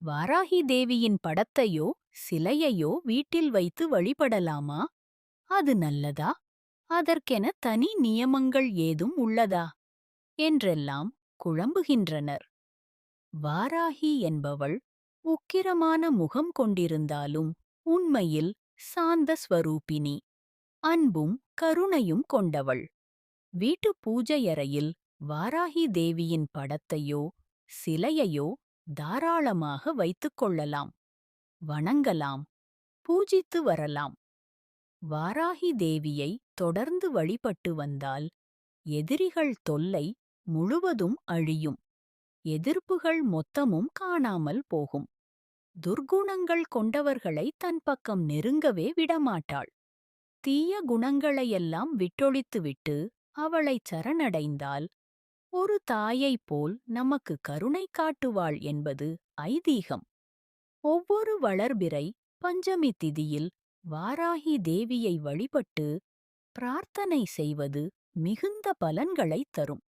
வாராகி தேவியின் படத்தையோ சிலையையோ வீட்டில் வைத்து வழிபடலாமா? அது நல்லதா? அதற்கென தனி நியமங்கள் ஏதும் உள்ளதா என்றெல்லாம் குழம்புகின்றனர். வாராகி என்பவள் உக்கிரமான முகம் கொண்டிருந்தாலும் உண்மையில் சாந்த ஸ்வரூபிணி, அன்பும் கருணையும் கொண்டவள். வீட்டு பூஜையறையில் வாராகி தேவியின் படத்தையோ சிலையையோ தாராளமாக வைத்துக் கொள்ளலாம், வணங்கலாம், பூஜித்து வரலாம். வாராகி தேவியை தொடர்ந்து வழிபட்டு வந்தால் எதிரிகள் தொல்லை முழுவதும் அழியும், எதிர்ப்புகள் மொத்தமும் காணாமல் போகும். துர்க்குணங்கள் கொண்டவர்களை தன் பக்கம் நெருங்கவே விடமாட்டாள். தீய குணங்களையெல்லாம் விட்டொழித்துவிட்டு அவளைச் சரணடைந்தால் ஒரு தாயைப் போல் நமக்கு கருணை காட்டுவாள் என்பது ஐதீகம். ஒவ்வொரு வளர்பிறை பஞ்சமி திதியில் வாராகி தேவியை வழிபட்டு பிரார்த்தனை செய்வது மிகுந்த பலன்களைத் தரும்.